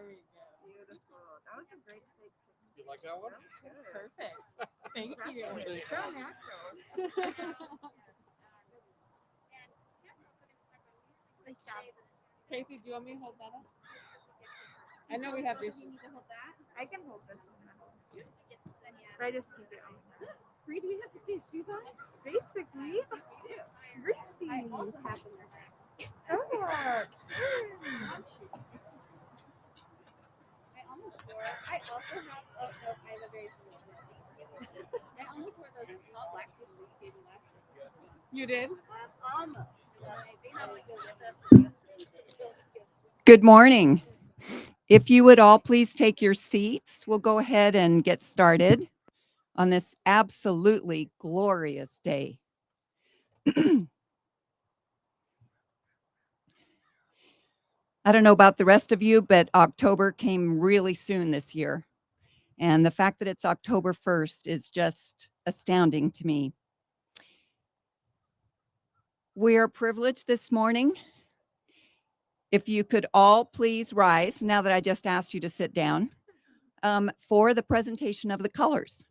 There we go. Beautiful. That was a great big picture. You like that one? Perfect. Thank you. So natural. Nice job. Tracy, do you want me to hold that up? I know we have this. You need to hold that. I can hold this one. But I just keep it on. Bree, do we have to do shoes on? Basically. Greasy. I also have them. Stop. I almost wore it. I also have, oh no, I have a very similar thing. I almost wore those hot black shoes that you gave me last year. You did? Almost. They normally go with us. Good morning. If you would all please take your seats, we'll go ahead and get started on this absolutely glorious day. I don't know about the rest of you, but October came really soon this year. And the fact that it's October 1st is just astounding to me. We are privileged this morning. If you could all please rise, now that I just asked you to sit down, for the presentation of the colors.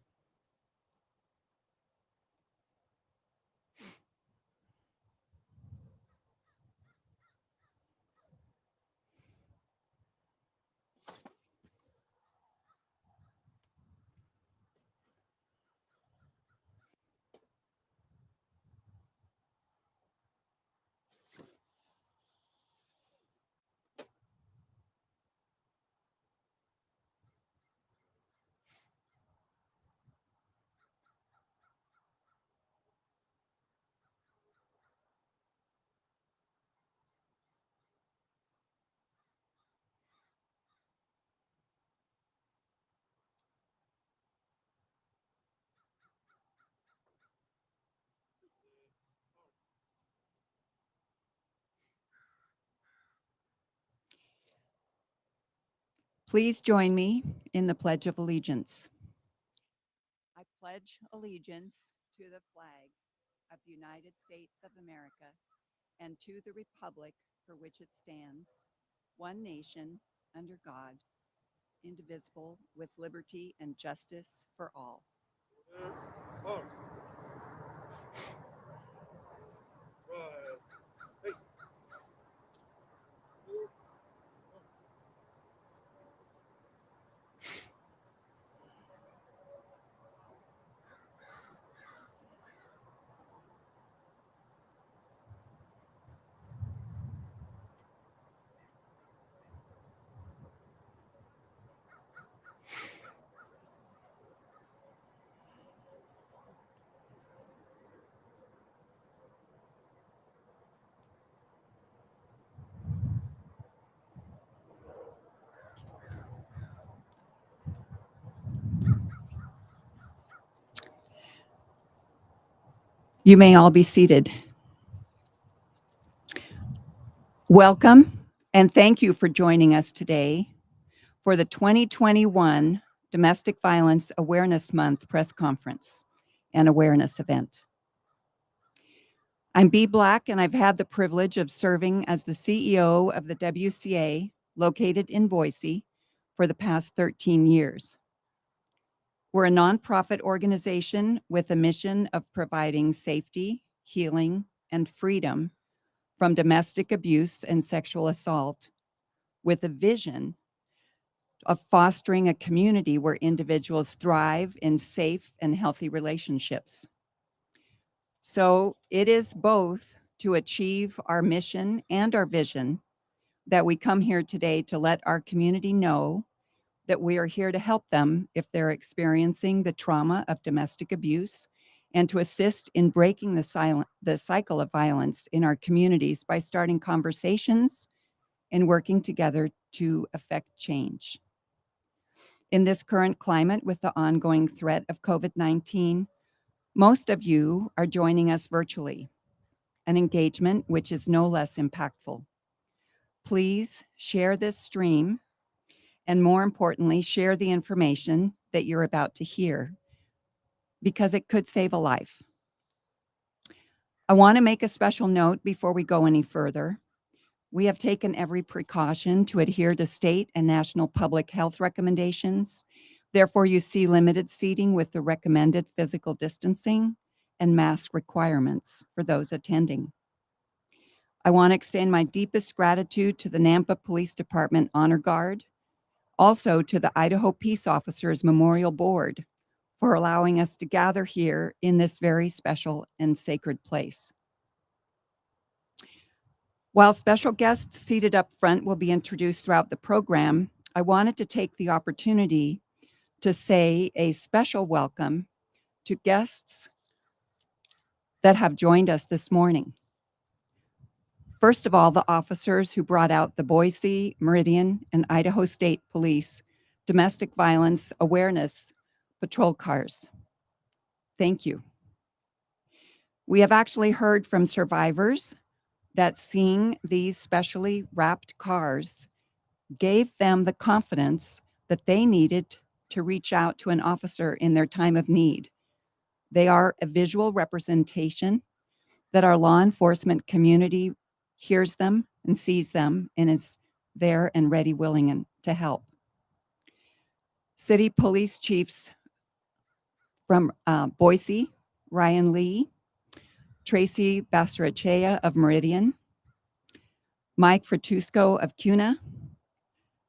Please join me in the Pledge of Allegiance. I pledge allegiance to the flag of the United States of America and to the republic for which it stands, one nation, under God, indivisible, with liberty and justice for all. You may all be seated. Welcome, and thank you for joining us today for the 2021 Domestic Violence Awareness Month press conference and awareness event. I'm Bea Black, and I've had the privilege of serving as the CEO of the WCA, located in Boise, for the past 13 years. We're a nonprofit organization with a mission of providing safety, healing, and freedom from domestic abuse and sexual assault, with a vision of fostering a community where individuals thrive in safe and healthy relationships. So it is both to achieve our mission and our vision that we come here today to let our community know that we are here to help them if they're experiencing the trauma of domestic abuse, and to assist in breaking the cycle of violence in our communities by starting conversations and working together to affect change. In this current climate with the ongoing threat of COVID-19, most of you are joining us virtually, an engagement which is no less impactful. Please share this stream, and more importantly, share the information that you're about to hear, because it could save a life. I want to make a special note before we go any further. We have taken every precaution to adhere to state and national public health recommendations. Therefore, you see limited seating with the recommended physical distancing and mask requirements for those attending. I want to extend my deepest gratitude to the Nampa Police Department Honor Guard, also to the Idaho Peace Officers Memorial Board for allowing us to gather here in this very special and sacred place. While special guests seated up front will be introduced throughout the program, I wanted to take the opportunity to say a special welcome to guests that have joined us this morning. First of all, the officers who brought out the Boise, Meridian, and Idaho State Police Domestic Violence Awareness Patrol Cars. Thank you. We have actually heard from survivors that seeing these specially wrapped cars gave them the confidence that they needed to reach out to an officer in their time of need. They are a visual representation that our law enforcement community hears them and sees them and is there and ready, willing, to help. City Police Chiefs from Boise, Ryan Lee, Tracy Bastarachea of Meridian, Mike Fratusco of Cuna,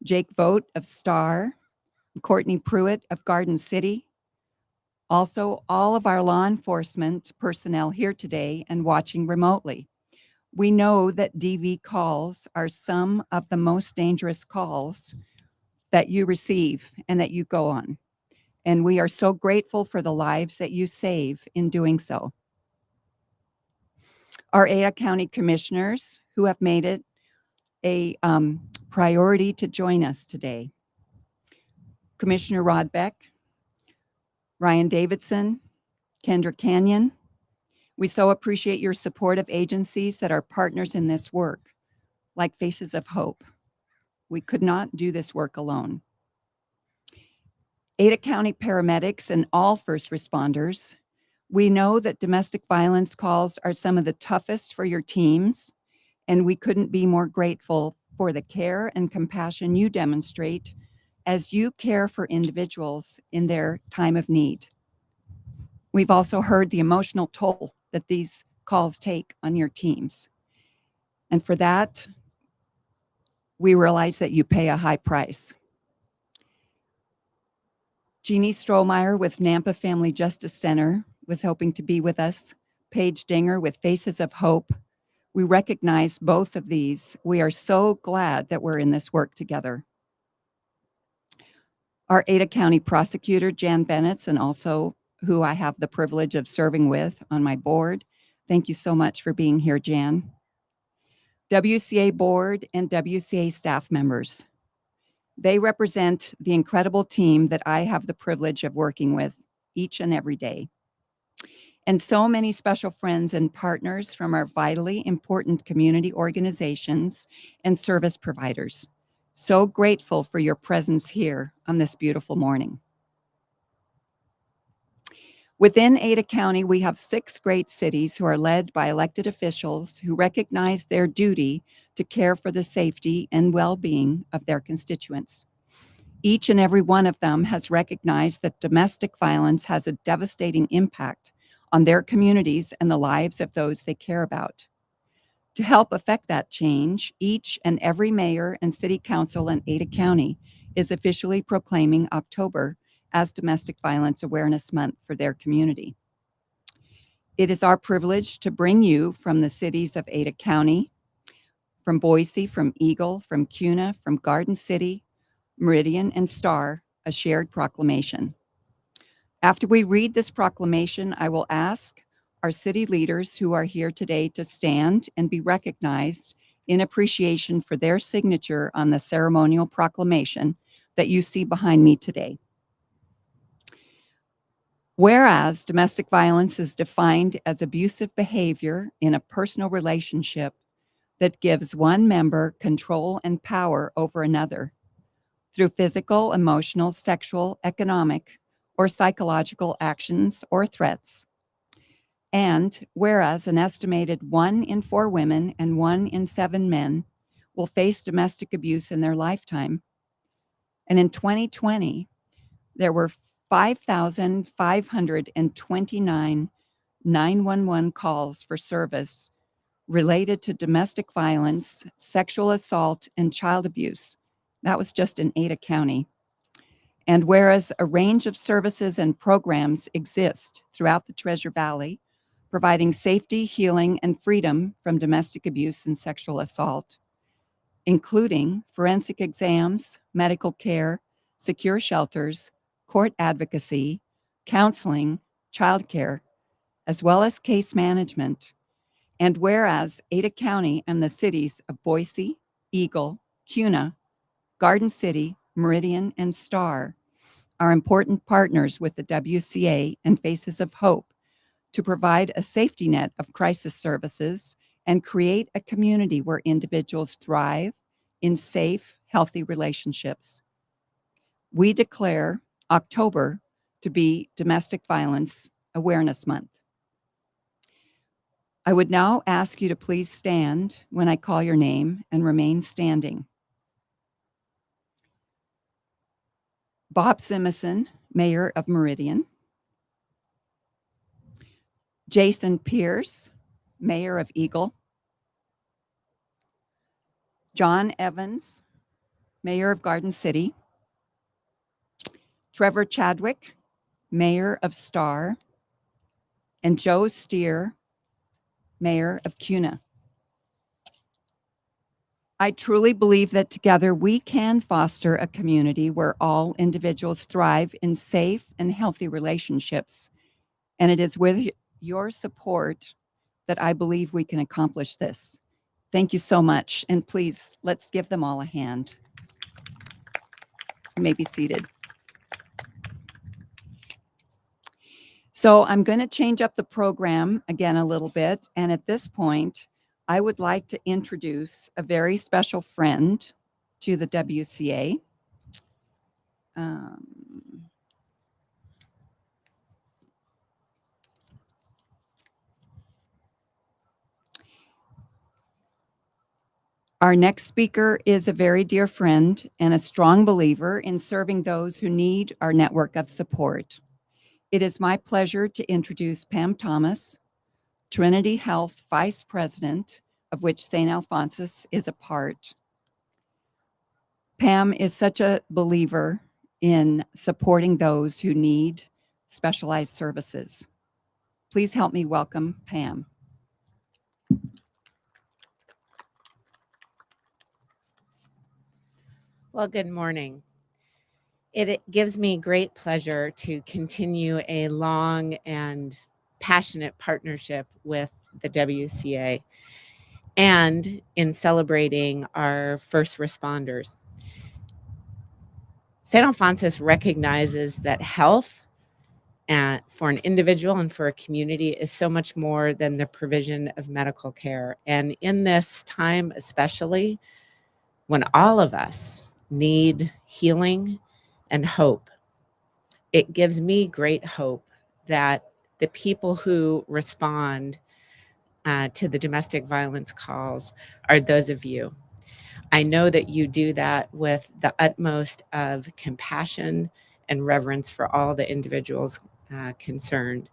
Jake Vogt of Star, Courtney Pruitt of Garden City. Also, all of our law enforcement personnel here today and watching remotely. We know that DV calls are some of the most dangerous calls that you receive and that you go on. And we are so grateful for the lives that you save in doing so. Our Ada County commissioners who have made it a priority to join us today. Commissioner Rod Beck, Ryan Davidson, Kendra Canyon. We so appreciate your support of agencies that are partners in this work, like Faces of Hope. We could not do this work alone. Ada County paramedics and all first responders, we know that domestic violence calls are some of the toughest for your teams, and we couldn't be more grateful for the care and compassion you demonstrate as you care for individuals in their time of need. We've also heard the emotional toll that these calls take on your teams. And for that, we realize that you pay a high price. Jeannie Strohmeyer with Nampa Family Justice Center was hoping to be with us. Paige Dinger with Faces of Hope. We recognize both of these. We are so glad that we're in this work together. Our Ada County Prosecutor, Jan Bennett, and also who I have the privilege of serving with on my board. Thank you so much for being here, Jan. WCA board and WCA staff members. They represent the incredible team that I have the privilege of working with each and every day. And so many special friends and partners from our vitally important community organizations and service providers. So grateful for your presence here on this beautiful morning. Within Ada County, we have 6 great cities who are led by elected officials who recognize their duty to care for the safety and well-being of their constituents. Each and every one of them has recognized that domestic violence has a devastating impact on their communities and the lives of those they care about. To help affect that change, each and every mayor and city council in Ada County is officially proclaiming October as Domestic Violence Awareness Month for their community. It is our privilege to bring you from the cities of Ada County, from Boise, from Eagle, from Cuna, from Garden City, Meridian, and Star, a shared proclamation. After we read this proclamation, I will ask our city leaders who are here today to stand and be recognized in appreciation for their signature on the ceremonial proclamation that you see behind me today. Whereas domestic violence is defined as abusive behavior in a personal relationship that gives one member control and power over another through physical, emotional, sexual, economic, or psychological actions or threats. And whereas an estimated 1 in 4 women and 1 in 7 men will face domestic abuse in their lifetime. And in 2020, there were 5,529 911 calls for service related to domestic violence, sexual assault, and child abuse. That was just in Ada County. And whereas a range of services and programs exist throughout the Treasure Valley, providing safety, healing, and freedom from domestic abuse and sexual assault, including forensic exams, medical care, secure shelters, court advocacy, counseling, childcare, as well as case management. And whereas Ada County and the cities of Boise, Eagle, Kuna, Garden City, Meridian, and Star are important partners with the WCA and Faces of Hope to provide a safety net of crisis services and create a community where individuals thrive in safe, healthy relationships. We declare October to be Domestic Violence Awareness Month. I would now ask you to please stand when I call your name and remain standing. Bob Simison, Mayor of Meridian. Jason Pierce, Mayor of Eagle. John Evans, Mayor of Garden City. Trevor Chadwick, Mayor of Star. And Joe Steer, Mayor of Kuna. I truly believe that together we can foster a community where all individuals thrive in safe and healthy relationships. And it is with your support that I believe we can accomplish this. Thank you so much. And please, let's give them all a hand. You may be seated. So I'm going to change up the program again a little bit. And at this point, I would like to introduce a very special friend to the WCA. Our next speaker is a very dear friend and a strong believer in serving those who need our network of support. It is my pleasure to introduce Pam Thomas, Trinity Health Vice President, of which St. Alphonsus is a part. Pam is such a believer in supporting those who need specialized services. Please help me welcome Pam. Well, good morning. It gives me great pleasure to continue a long and passionate partnership with the WCA and in celebrating our first responders. St. Alphonsus recognizes that health for an individual and for a community is so much more than the provision of medical care. And in this time, especially when all of us need healing and hope, it gives me great hope that the people who respond to the domestic violence calls are those of you. I know that you do that with the utmost of compassion and reverence for all the individuals concerned.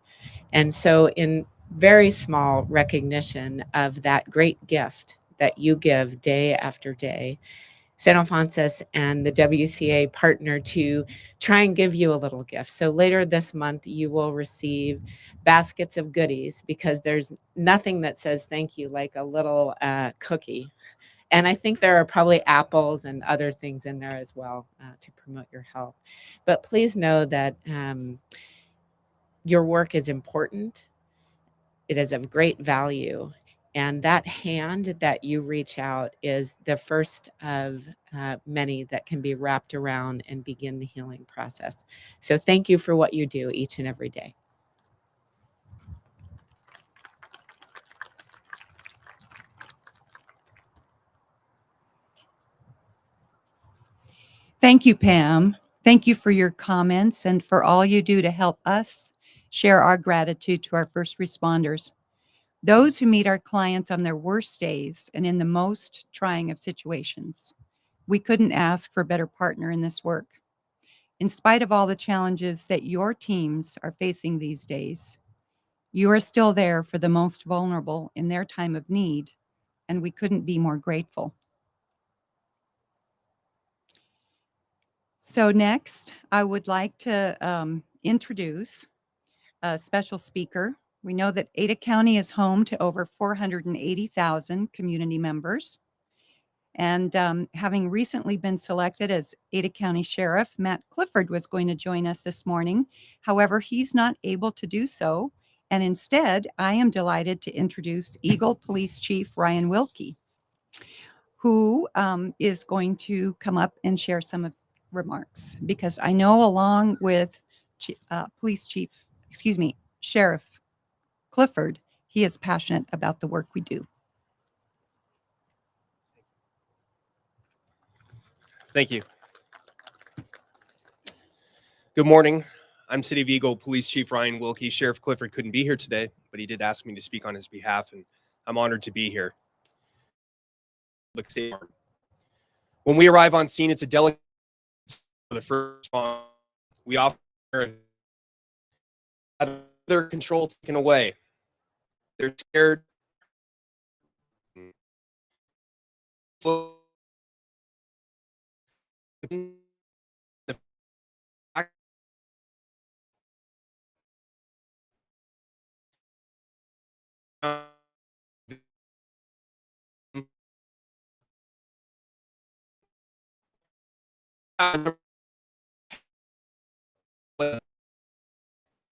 And so in very small recognition of that great gift that you give day after day, St. Alphonsus and the WCA partner to try and give you a little gift. So later this month, you will receive baskets of goodies because there's nothing that says thank you like a little cookie. And I think there are probably apples and other things in there as well to promote your health. But please know that your work is important. It is of great value. And that hand that you reach out is the first of many that can be wrapped around and begin the healing process. So thank you for what you do each and every day. Thank you, Pam. Thank you for your comments and for all you do to help us share our gratitude to our first responders. those who meet our clients on their worst days and in the most trying of situations. We couldn't ask for a better partner in this work. In spite of all the challenges that your teams are facing these days, you are still there for the most vulnerable in their time of need, and we couldn't be more grateful. So next, I would like to introduce a special speaker. We know that Ada County is home to over 480,000 community members. And having recently been selected as Ada County Sheriff, Matt Clifford was going to join us this morning. However, he's not able to do so. And instead, I am delighted to introduce Eagle Police Chief Ryan Wilkie, who is going to come up and share some remarks, because I know along with Sheriff Clifford, he is passionate about the work we do. Thank you. Good morning. I'm City of Eagle Police Chief Ryan Wilkie. Sheriff Clifford couldn't be here today, but he did ask me to speak on his behalf, and I'm honored to be here. When we arrive on scene, it's a delicate for the first response. We often have their control taken away. They're scared.